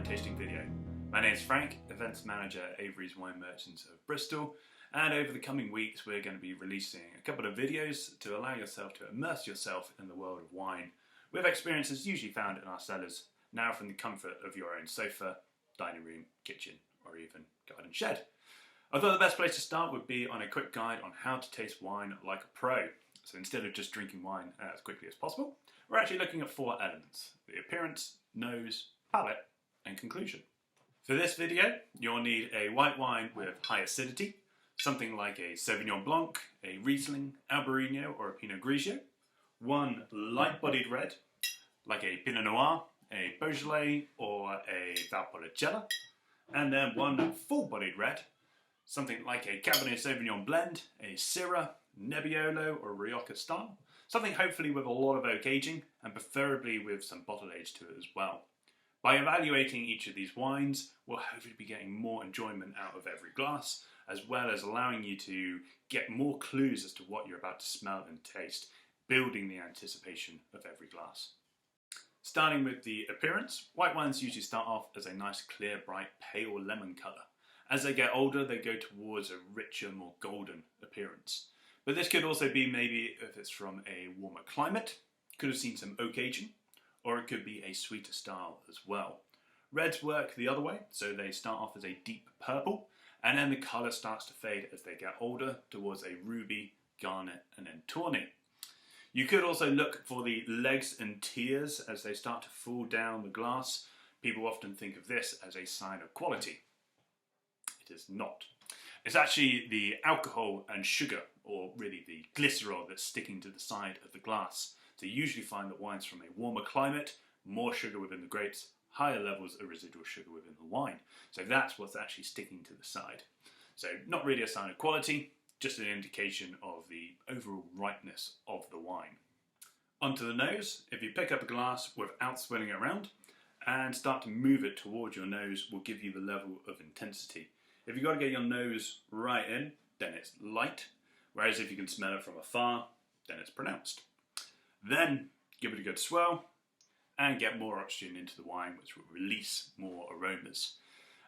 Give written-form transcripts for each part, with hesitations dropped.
wine tasting video. My name is Frank, Events Manager at Averys Wine Merchants of Bristol, and over the coming weeks we're going to be releasing a couple of videos to allow yourself to immerse yourself in the world of wine with experiences usually found in our cellars, now from the comfort of your own sofa, dining room, kitchen or even garden shed. I thought the best place to start would be on a quick guide on how to taste wine like a pro. So instead of just drinking wine as quickly as possible, we're actually looking at 4 elements: the appearance, nose, palate and conclusion. For this video, you'll need a white wine with high acidity, something like a Sauvignon Blanc, a Riesling, Albarino or a Pinot Grigio, one light-bodied red, like a Pinot Noir, a Beaujolais or a Valpolicella, and then one full-bodied red, something like a Cabernet Sauvignon blend, a Syrah, Nebbiolo or Rioja style, something hopefully with a lot of oak aging and preferably with some bottle age to it as well. By evaluating each of these wines, we'll hopefully be getting more enjoyment out of every glass, as well as allowing you to get more clues as to what you're about to smell and taste, building the anticipation of every glass. Starting with the appearance, white wines usually start off as a nice clear, bright, pale lemon colour. As they get older, they go towards a richer, more golden appearance. But this could also be maybe if it's from a warmer climate, could have seen some oak aging, or it could be a sweeter style as well. Reds work the other way, so they start off as a deep purple, and then the colour starts to fade as they get older towards a ruby, garnet, and then tawny. You could also look for the legs and tears as they start to fall down the glass. People often think of this as a sign of quality. It is not. It's actually the alcohol and sugar, or really the glycerol that's sticking to the side of the glass. So you usually find that wines from a warmer climate, more sugar within the grapes, higher levels of residual sugar within the wine. So that's what's actually sticking to the side. So not really a sign of quality, just an indication of the overall ripeness of the wine. Onto the nose, if you pick up a glass without swirling it around and start to move it towards your nose, will give you the level of intensity. If you've got to get your nose right in, then it's light, whereas if you can smell it from afar, then it's pronounced. Then give it a good swirl and get more oxygen into the wine, which will release more aromas.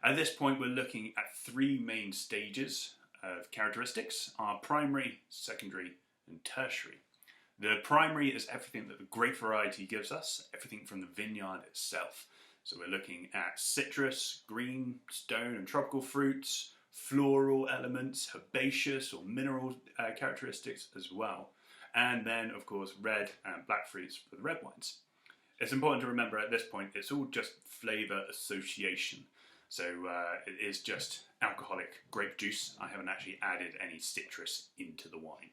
At this point, we're looking at 3 main stages of characteristics: our primary, secondary, and tertiary. The primary is everything that the grape variety gives us, everything from the vineyard itself. So we're looking at citrus, green, stone and tropical fruits, floral elements, herbaceous or mineral characteristics as well. And then, of course, red and black fruits for the red wines. It's important to remember at this point, it's all just flavour association. So it is just alcoholic grape juice. I haven't actually added any citrus into the wine.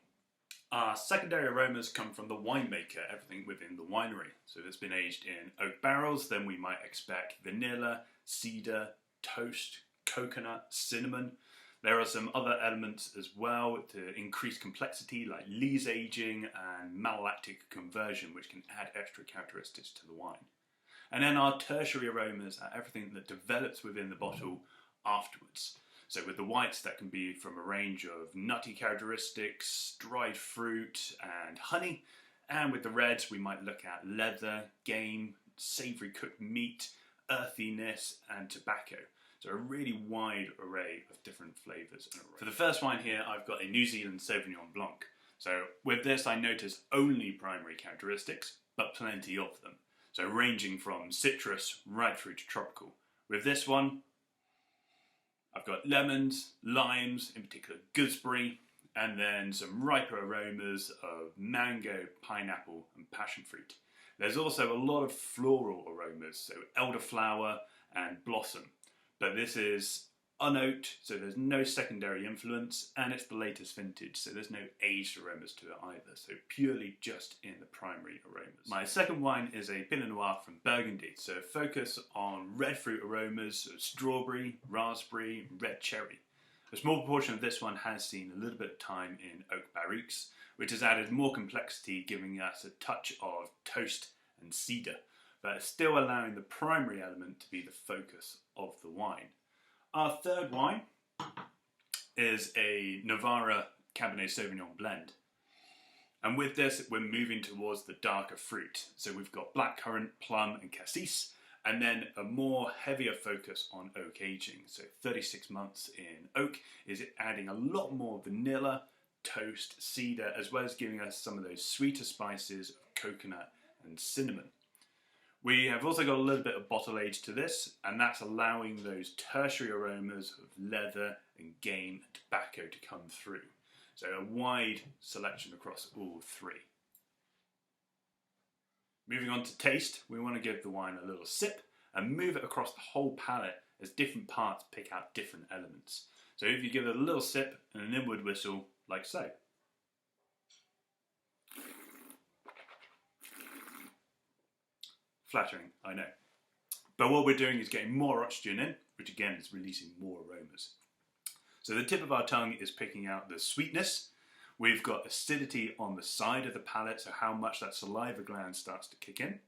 Our secondary aromas come from the winemaker, everything within the winery. So if it's been aged in oak barrels, then we might expect vanilla, cedar, toast, coconut, cinnamon. There are some other elements as well to increase complexity, like lees aging and malolactic conversion, which can add extra characteristics to the wine. And then our tertiary aromas are everything that develops within the bottle afterwards. So with the whites, that can be from a range of nutty characteristics, dried fruit and honey. And with the reds, we might look at leather, game, savoury cooked meat, earthiness and tobacco. So a really wide array of different flavours and aromas. For the first wine here, I've got a New Zealand Sauvignon Blanc. So with this, I notice only primary characteristics, but plenty of them. So ranging from citrus right through to tropical. With this one, I've got lemons, limes, in particular gooseberry, and then some riper aromas of mango, pineapple and passion fruit. There's also a lot of floral aromas, so elderflower and blossom. But this is unoaked, so there's no secondary influence, and it's the latest vintage, so there's no aged aromas to it either, so purely just in the primary aromas. My second wine is a Pinot Noir from Burgundy, so focus on red fruit aromas, so strawberry, raspberry, red cherry. A small proportion of this one has seen a little bit of time in oak barriques, which has added more complexity, giving us a touch of toast and cedar, but still allowing the primary element to be the focus of the wine. Our third wine is a Navarra Cabernet Sauvignon blend. And with this, we're moving towards the darker fruit. So we've got blackcurrant, plum and cassis, And then a more heavier focus on oak aging. So 36 months in oak is adding a lot more vanilla, toast, cedar, as well as giving us some of those sweeter spices of coconut and cinnamon. We have also got a little bit of bottle age to this, and that's allowing those tertiary aromas of leather and game and tobacco to come through. So a wide selection across all three. Moving on to taste, we want to give the wine a little sip and move it across the whole palate as different parts pick out different elements. So if you give it a little sip and an inward whistle, like so. Flattering, I know. But what we're doing is getting more oxygen in, which again is releasing more aromas. So the tip of our tongue is picking out the sweetness. We've got acidity on the side of the palate, so how much that saliva gland starts to kick in.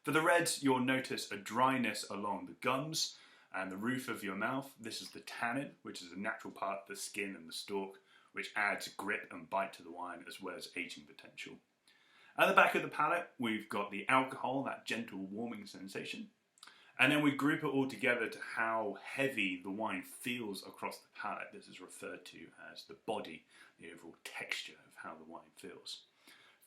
For the reds, you'll notice a dryness along the gums and the roof of your mouth. This is the tannin, which is a natural part of the skin and the stalk, which adds grip and bite to the wine as well as aging potential. At the back of the palate, we've got the alcohol, that gentle warming sensation. And then we group it all together to how heavy the wine feels across the palate. This is referred to as the body, the overall texture of how the wine feels.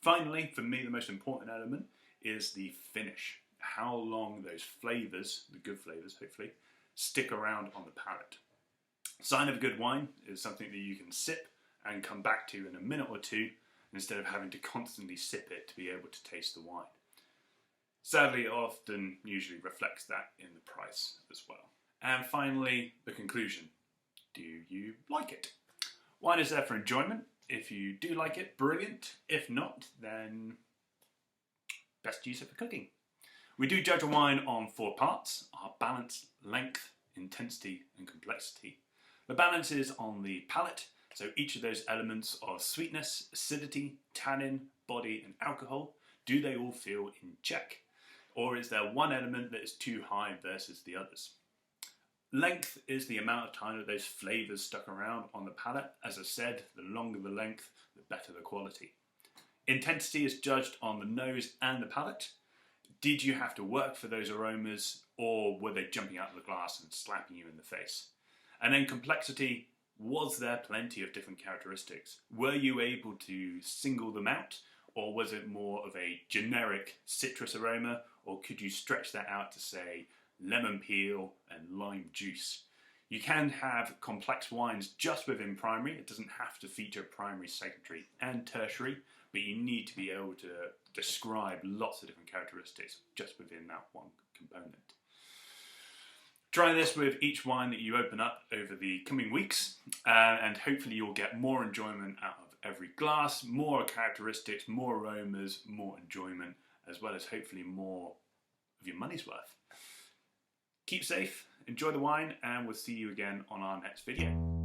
Finally, for me, the most important element is the finish. How long those flavours, the good flavours hopefully, stick around on the palate. Sign of a good wine is something that you can sip and come back to in a minute or two, instead of having to constantly sip it to be able to taste the wine. Sadly, it often usually reflects that in the price as well. And finally, the conclusion. Do you like it? Wine is there for enjoyment. If you do like it, brilliant. If not, then best use it for cooking. We do judge a wine on 4 parts: our balance, length, intensity, and complexity. The balance is on the palate. So each of those elements of sweetness, acidity, tannin, body, and alcohol, do they all feel in check? Or is there one element that is too high versus the others? Length is the amount of time that those flavours stuck around on the palate. As I said, the longer the length, the better the quality. Intensity is judged on the nose and the palate. Did you have to work for those aromas, or were they jumping out of the glass and slapping you in the face? And then complexity. Was there plenty of different characteristics? Were you able to single them out, or was it more of a generic citrus aroma, or could you stretch that out to say lemon peel and lime juice? You can have complex wines just within primary. It doesn't have to feature primary, secondary and tertiary, but you need to be able to describe lots of different characteristics just within that one component. Try this with each wine that you open up over the coming weeks, and hopefully you'll get more enjoyment out of every glass, more characteristics, more aromas, more enjoyment, as well as hopefully more of your money's worth. Keep safe, enjoy the wine, and we'll see you again on our next video.